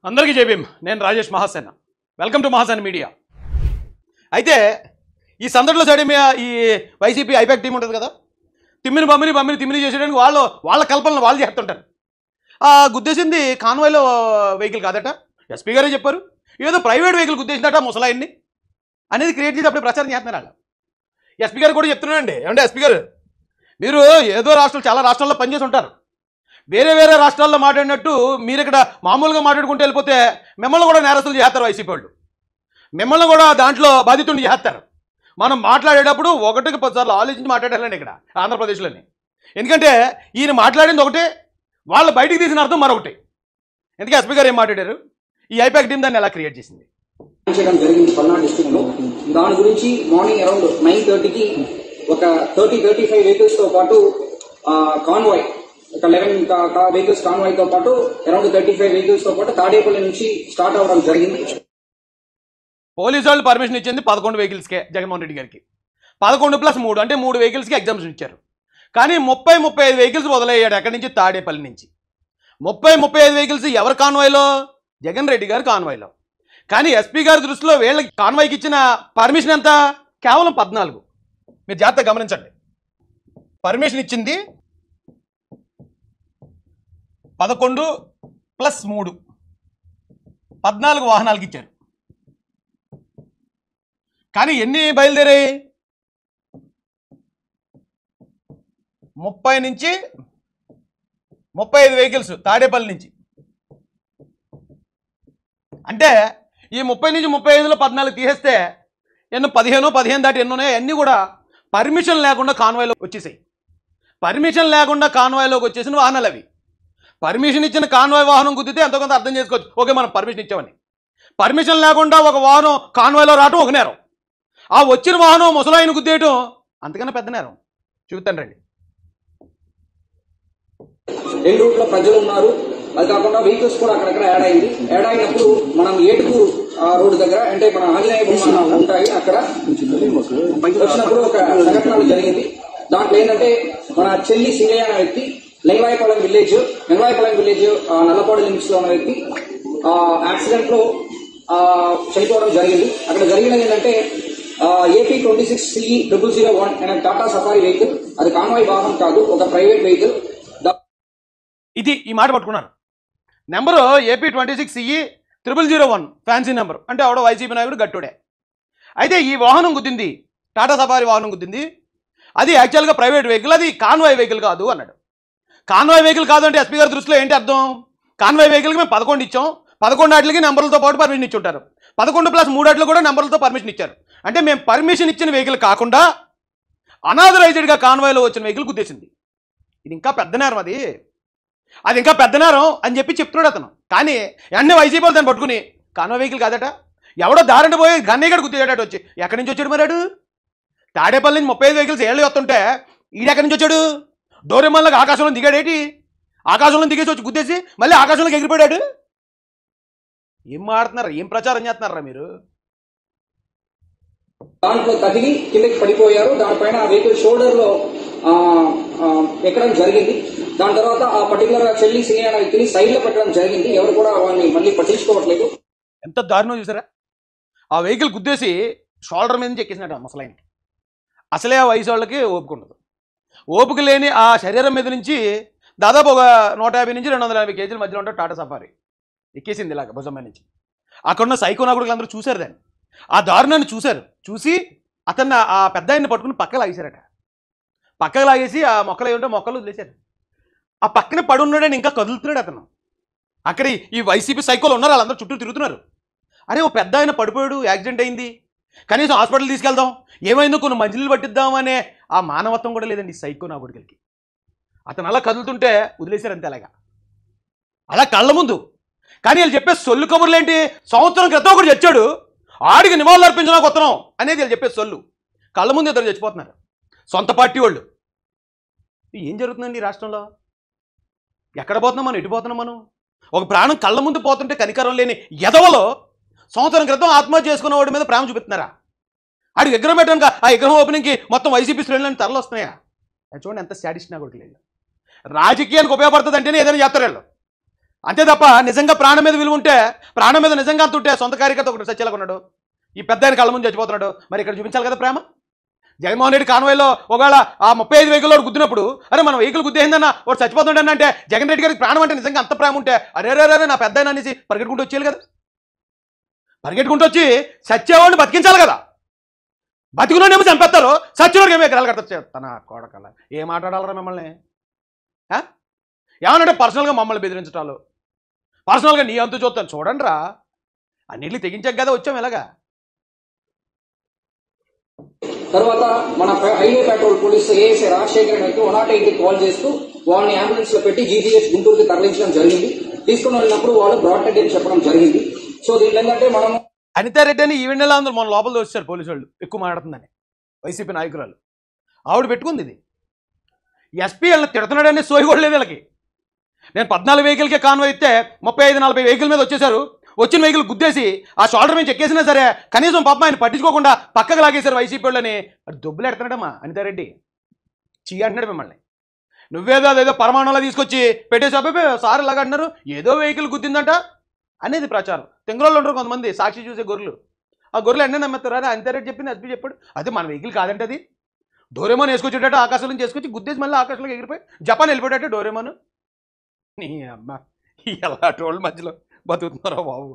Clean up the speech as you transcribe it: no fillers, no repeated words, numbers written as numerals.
అందరికీ జై భీమ్. నేను Rajesh Mahasena. Welcome to Mahasena media. అయితే ఈ సందడిలో సైడ్ ఈ వైసీపీ ఐపాక్ టీం ఉంటుంది కదా, తిమ్మిని చేసేయడానికి వాళ్ళ కల్పనలు వాళ్ళు చేస్తుంటారు. గుద్దేసింది కాన్వాయ్లో వెహికల్ కాదట, ఎస్పీ గారే చెప్పారు. ఏదో ప్రైవేట్ వెహికల్ గుద్దేసిందట ముసలాయిన్ని అనేది క్రియేట్ చేసి అప్పుడు ప్రచారం చేస్తున్నారు వాళ్ళు. ఎస్పీ గారు కూడా చెప్తున్నానండి, ఏమంటే ఎస్పీ గారు మీరు ఏదో చాలా రాష్ట్రాల్లో పనిచేసి ఉంటారు. వేరే రాష్ట్రాల్లో మాట్లాడినట్టు మీరు ఇక్కడ మామూలుగా మాట్లాడుకుంటూ వెళ్ళిపోతే మిమ్మల్ని కూడా నేరస్తులు చేస్తారు వైసీపీ వాళ్ళు. మిమ్మల్ని కూడా దాంట్లో బాధితుడిని చేస్తారు. మనం మాట్లాడేటప్పుడు 1కి 10 సార్లు ఆలోచించి మాట్లాడాలండి ఇక్కడ ఆంధ్రప్రదేశ్లోని. ఎందుకంటే ఈయన మాట్లాడింది ఒకటే, వాళ్ళు బయటికి తీసిన అర్థం మరొకటి. ఎందుకంటే ఎస్పీ గారు ఏం మాట్లాడారు, ఈ ఐపాక్ టీం దాన్ని ఎలా క్రియేట్ చేసింది జరిగింది పల్నాడు డిస్ట్రిక్ట్ లో. దాని గురించి మార్నింగ్ అరౌండ్ 9:30కి ఒక 30-35 వెహికల్స్ తో పాటు కాన్వాయ్, ఒక 11 వెహికల్స్ కాన్వాయ్ తో పాటు అరౌండ్ 35 వెహికల్స్ తో పాటు తాడేపల్లి నుంచి స్టార్ట్ అవ్వడం జరిగింది. పోలీసు వాళ్ళు పర్మిషన్ ఇచ్చింది 11 వెహికల్స్కే జగన్మోహన్ రెడ్డి గారికి. 11+3 అంటే 3 వెహికల్స్కి ఎగ్జామ్షన్ ఇచ్చారు. కానీ 30-35 వెహికల్స్ మొదలయ్యాడు ఎక్కడి నుంచి, తాడేపల్లి నుంచి. 30-35 వెహికల్స్ ఎవరి కాన్వాయ్లో, జగన్ రెడ్డి గారి కాన్వాయ్లో. కానీ ఎస్పీ గారి దృష్టిలో వీళ్ళకి కాన్వాయ్కి ఇచ్చిన పర్మిషన్ ఎంత, కేవలం 14. మీరు జాగ్రత్తగా గమనించండి. పర్మిషన్ ఇచ్చింది 11+3 14 వాహనాలకి ఇచ్చారు. కానీ ఎన్ని బయలుదేరాయి, 30 నుంచి 35 వెహికల్స్ తాడేపల్లి నుంచి. అంటే ఈ 30 నుంచి 35లో 14 తీసేస్తే ఎన్నో 15 దాటి ఎన్నో ఉన్నాయి. అన్నీ కూడా పర్మిషన్ లేకుండా కాన్వాయ్లో వచ్చేసాయి. పర్మిషన్ లేకుండా కాన్వాయ్లోకి వచ్చేసిన వాహనాలు అవి. పర్మిషన్ ఇచ్చిన కాన్వాయ్ వాహనం గుద్దితే ఎంతో కొంత అర్థం చేసుకోవచ్చు, ఓకే మనం పర్మిషన్ ఇచ్చామని. పర్మిషన్ లేకుండా ఒక వాహనం కాన్వాయ్లో రావటం ఒక నేరం, ఆ వచ్చిన వాహనం ముసలాయిని గుద్దేయటం అంతకన్నా పెద్ద నేరం. చూపుతాను రండి. 2 రూట్ల ప్రజలు ఉన్నారు, అది కాకుండా వెహికల్స్ కూడా అక్కడక్కడ యాడ్ అయింది. యాడ్ అయినప్పుడు మనం ఏటుకూరు రోడ్డు దగ్గర, అంటే మన ఆంజనేయ బొమ్మ ఉంటాయి, అక్కడ వచ్చినప్పుడు ఒక సంఘటన జరిగింది. దాంట్లో ఏంటంటే మన చెల్లి సింగయ్య అనే వ్యక్తి లింగరాయపాలెం విలేజ్ నల్లపాడు లిమిట్స్ లో ఉన్న వ్యక్తి యాక్సిడెంట్ లో చనిపోవడం జరిగింది. అక్కడ జరిగినది ఏంటంటే AP 26CE001 అనే టాటా సఫారీ వెహికల్, అది కాన్వాయ్ వాహనం కాదు, ఒక ప్రైవేట్ వెహికల్. ఇది ఈ మాట పట్టుకున్నారు. Number AP 26CE001 fancy number, అంటే ఆవిడ వైసీపీ నాయకుడు గట్టుడే. అయితే ఈ వాహనం గుద్దింది, టాటా సఫారీ వాహనం గుద్దింది. అది యాక్చువల్గా ప్రైవేట్ వెహికల్, అది కాన్వాయ్ వెహికల్ కాదు అన్నాడు. కాన్వాయ్ వెహికల్ కాదు అంటే ఎస్పీ గారి దృష్టిలో ఏంటి అర్థం, కాన్వాయ్ వెహికల్కి మేము 11 ఇచ్చాం, 11 వాటికి నెంబర్లతో పాటు పర్మిషన్ ఇచ్చి ఉంటారు. 11+3 కూడా నెంబర్లతో పర్మిషన్ ఇచ్చారు. అంటే మేము పర్మిషన్ ఇచ్చిన వెహికల్ కాకుండా అనాథరైజ్డ్గా కాన్వాయ్లో వచ్చిన వెహికల్ గుద్దేసింది. ఇది ఇంకా పెద్ద నేరం, అది ఇంకా పెద్ద నేరం అని చెప్పి చెప్తున్నాడు అతను. కానీ అన్ని వైసీపీ వాళ్ళు దాన్ని పట్టుకుని కాన్వాయ్ వెహికల్ కాదట, ఎవడో దారంటే పోయి గన్నయ్యగడ గుద్దేటాడు వచ్చి. ఎక్కడి నుంచి వచ్చాడు మరాడు, తాడేపల్లి నుంచి 35 వెహికల్స్ ఏళ్ళు వస్తుంటే ఈడెక్కడి నుంచి వచ్చాడు, దూరమల్లగా ఆకాశంలో దిగాడేటి, ఆకాశంలో దిగేసి వచ్చి గుద్దేసి మళ్ళీ ఆకాశంలోకి ఎగిరిపోయాడు. ఏం మాడుతున్నారా, ఏం ప్రచారం చేస్తున్నారా మీరు? దాంట్లో తగిలి కిందకి పడిపోయారు. దానిపైన ఆ వెహికల్ షోల్డర్ లో ఎక్కడం జరిగింది. దాని తర్వాత ఆ పర్టికులర్ చెల్లి సింగయ్య అనే వ్యక్తిని సైడ్ లో పెట్టడం జరిగింది. ఎవరు కూడా వాళ్ళని మళ్ళీ పట్టించుకోవట్లేదు. ఎంత దారుణం చూసారా, ఆ వెహికల్ గుద్దేసి షోల్డర్ మీద నుంచి ఎక్కేసినట్టు ముసలాయనకి. అసలే ఆ వయసు వాళ్ళకి ఓపిక ఉండదు. ఓపిక లేని ఆ శరీరం మీద నుంచి దాదాపు ఒక 150 నుంచి 250 కేజీల మధ్యలో ఉంటాడు టాటా సఫారీ ఎక్కేసింది ఇలాగ భుజం మీద నుంచి. అక్కడున్న సైకో నాయకులు అందరూ చూశారు దాన్ని, ఆ దారుణాన్ని చూసి అతన్ని ఆ పెద్ద ఆయన్ని పట్టుకుని పక్కకు లాగేశారట. పక్కకు లాగేసి ఆ మొక్కలు ఏమిటో మొక్కలు వదిలేశారు. ఆ పక్కన పడి ఉన్నాడని ఇంకా కదులుతున్నాడు అతను. అక్కడ ఈ వైసీపీ సైకోలు ఉన్నారు, వాళ్ళందరూ చుట్టూ తిరుగుతున్నారు. అరే ఓ పెద్ద ఆయన పడిపోయాడు, యాక్సిడెంట్ అయింది, కనీసం హాస్పిటల్ తీసుకెళ్దాం, ఏమైందో కొన్ని మంచినీళ్ళు పట్టిద్దాం అనే ఆ మానవత్వం కూడా లేదండి ఈ సైకో నా కొడుకులకి. అతను అలా కదులుతుంటే వదిలేశారు అంతే, అలా కళ్ళ ముందు. కానీ వీళ్ళు చెప్పే సొల్లు కబుర్లు ఏంటి, సంవత్సరం క్రితం ఒకటి చచ్చాడు, ఆడికి నివాళులు అర్పించడానికి వస్తున్నాం అనేది వీళ్ళు చెప్పే సొల్లు. కళ్ళ ముందు ఇద్దరు చచ్చిపోతున్నారు, సొంత పార్టీ వాళ్ళు. ఏం జరుగుతుందండి ఈ రాష్ట్రంలో? ఎక్కడ పోతున్నాం మనం, ఎటు పోతున్నాం మనం? ఒక ప్రాణం కళ్ళ ముందు పోతుంటే కనికరం లేని ఎదవలో సంవత్సరం క్రితం ఆత్మహత్య చేసుకున్న వాడి మీద ప్రేమ చూపిస్తున్నారా? ఆడికి విగ్రహం పెట్టడానికి ఆ విగ్రహం ఓపెనింగ్కి మొత్తం వైసీపీ శ్రేణులని తరలు వస్తున్నాయా? చూడండి ఎంత స్టాటిస్ట్ నా కొడుకు లేదు. రాజకీయానికి ఉపయోగపడుతుంది అంటేనే ఏదైనా చేస్తారు వీళ్ళు. అంతే తప్ప నిజంగా ప్రాణం మీద విలువ ఉంటే, ప్రాణం మీద నిజంగా అంత ఉంటే సొంత కార్యకర్త ఒకటి సత్యాలకు ఉన్నాడు, ఈ పెద్ద ఆయన కళ్ళ ముందు చచ్చిపోతున్నాడు, మరి ఇక్కడ చూపించాలి కదా ప్రేమ. జగన్మోహన్ రెడ్డి కాన్వాయ్లో ఒకవేళ ఆ 35 వెహికల్ వాడు గుద్దినప్పుడు, అరే మన వెహికల్ గుద్దేసిందన్న వాడు చచ్చిపోతుండని అంటే, జగన్ రెడ్డి గారికి ప్రాణం అంటే నిజంగా అంత ప్రేమ ఉంటే, అరే రే రే నా పెద్ద ఆయన అనేసి పరిగెట్టుకుంటూ వచ్చేయాలి కదా. పరిగెట్టుకుంటూ వచ్చి సత్యవాడిని బతికించాలి కదా. బతికులోనేమో చంపేస్తారు, సత్యవాడికి ఏమో ఎకరాలు కడతారు. తన కోడకల ఏం మాట్లాడాలరా మిమ్మల్ని? ఏమనంటే పర్సనల్గా మమ్మల్ని బెదిరించటాలు, పర్సనల్గా నీ అంతు చూస్తాను చూడండి రా, అన్నింటినీ తెగించాక కదా వచ్చాం ఇలాగా. తర్వాత మన highway petrol police ASI Rajasekhar రెడ్డికి 108కి కాల్ చేస్తూ వాళ్ళని అంబులెన్స్ లో పెట్టి జీజీహెచ్ గుంటూరుకి తరలించడం జరిగింది. తీసుకుని వెళ్ళినప్పుడు వాళ్ళు బ్రాడ్ డెడ్ అని చెప్పడం జరిగింది. సో దీంట్లో ఏంటంటే మనం అనితారెడ్డి అని ఈవెంట్ ఎలా అందరూ మన లోపల వచ్చారు పోలీసు వాళ్ళు, ఎక్కువ మాట్లాడుతుందని వైసీపీ నాయకురాలు ఆవిడ పెట్టుకుంది. ఇది ఎస్పీ వాళ్ళని తిడుతున్నాడని సోయి కూడా లేదు వీళ్ళకి. నేను 14 వెహికల్కే కాన్వాయ్ ఇస్తే 35-40 వెహికల్ మీద వచ్చేసారు, వచ్చిన వెహికల్ గుద్దేసి ఆ షోల్డర్ మీద చెక్కేసినా సరే కనీసం పాపం ఆయన పట్టించుకోకుండా పక్కకు లాగేశారు వైసీపీ వాళ్ళని. అది దొబ్బులు ఎడుతున్నాడమ్మా అనితారెడ్డి, చీ అంటున్నాడు మిమ్మల్ని. నువ్వేదో అదేదో పరమాణంలో తీసుకొచ్చి పెట్టేసాపే సార్ ఇలాగ అంటున్నారు, ఏదో వెహికల్ గుద్దిందంట అనేది ప్రచారం. తెంగరోళ్ళు ఉంటారు కొంతమంది సాక్షి చూసే గొర్రెలు, ఆ గొర్రెలు ఎన్నే నమ్మెత్తారు. అరే అనితారెడ్డి చెప్పింది ఎస్పీ చెప్పాడు, అదే మన వెహికల్ కాదంటే అది డోరేమోన్ వేసుకొచ్చేటట్టు ఆకాశం నుంచి వేసుకొచ్చి గుద్దేసి మళ్ళీ ఆకాశంలోకి ఎగిరిపోయి జపాన్ వెళ్ళిపోయేటట్టు డోరేమోన్. నీ అమ్మ ఎలా టోళ్ళ మధ్యలో బతుకుతున్నారో బాబు.